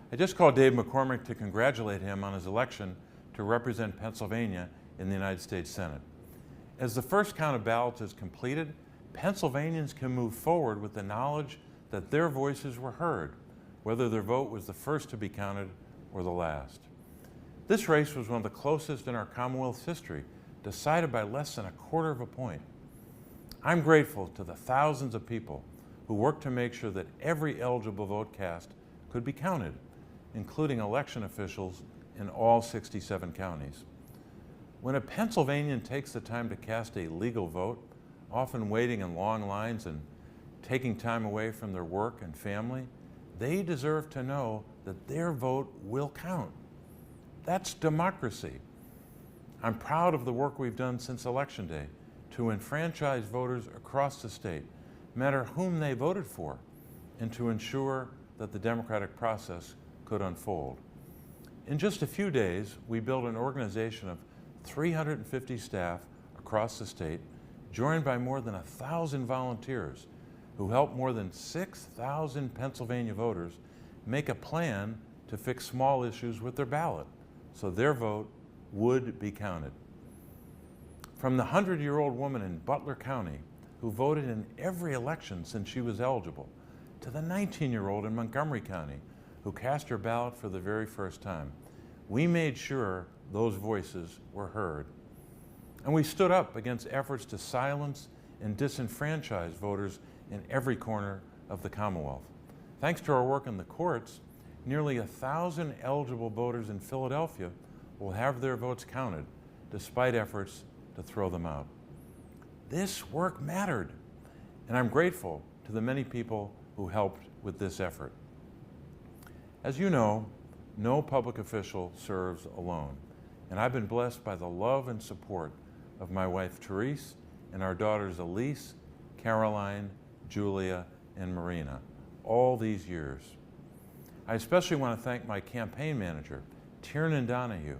I just called Dave McCormick to congratulate him on his election to represent Pennsylvania in the United States Senate. As the first count of ballots is completed, Pennsylvanians can move forward with the knowledge that their voices were heard, whether their vote was the first to be counted or the last. This race was one of the closest in our Commonwealth's history, decided by less than 1/4 of a point. I'm grateful to the thousands of people who worked to make sure that every eligible vote cast could be counted, including election officials in all 67 counties. When a Pennsylvanian takes the time to cast a legal vote, often waiting in long lines and taking time away from their work and family, they deserve to know that their vote will count. That's democracy. I'm proud of the work we've done since Election Day to enfranchise voters across the state, no matter whom they voted for, and to ensure that the democratic process could unfold. In just a few days, we built an organization of 350 staff across the state, joined by more than 1,000 volunteers who helped more than 6,000 Pennsylvania voters make a plan to fix small issues with their ballot so their vote would be counted. From the 100-year-old woman in Butler County who voted in every election since she was eligible, to the 19-year-old in Montgomery County who cast her ballot for the very first time, we made sure those voices were heard. And we stood up against efforts to silence and disenfranchise voters in every corner of the Commonwealth. Thanks to our work in the courts, nearly 1,000 eligible voters in Philadelphia will have their votes counted, despite efforts to throw them out. This work mattered, and I'm grateful to the many people who helped with this effort. As you know, no public official serves alone, and I've been blessed by the love and support of my wife Therese and our daughters Elise, Caroline, Julia, and Marina all these years. I especially want to thank my campaign manager, Tiernan Donahue,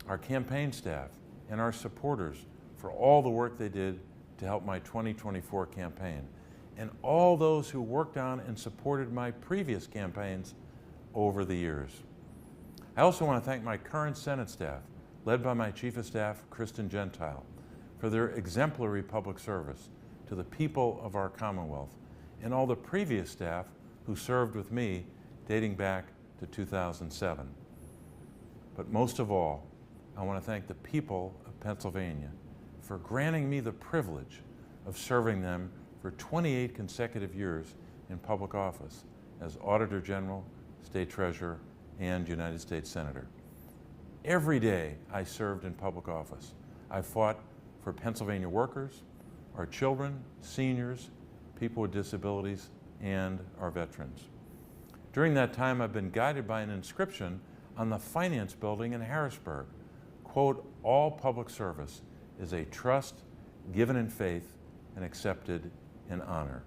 our campaign staff, and our supporters for all the work they did to help my 2024 campaign, and all those who worked on and supported my previous campaigns over the years. I also want to thank my current Senate staff, led by my Chief of Staff, Kristen Gentile, for their exemplary public service to the people of our Commonwealth, and all the previous staff who served with me dating back to 2007. But most of all, I want to thank the people of Pennsylvania for granting me the privilege of serving them for 28 consecutive years in public office as Auditor General, State Treasurer, and United States Senator. Every day I served in public office, I fought for Pennsylvania workers, our children, seniors, people with disabilities, and our veterans. During that time, I've been guided by an inscription on the Finance Building in Harrisburg. Quote, "All public service is a trust given in faith and accepted in honor."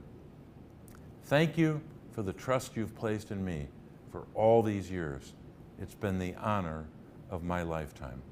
Thank you for the trust you've placed in me for all these years. It's been the honor of my lifetime.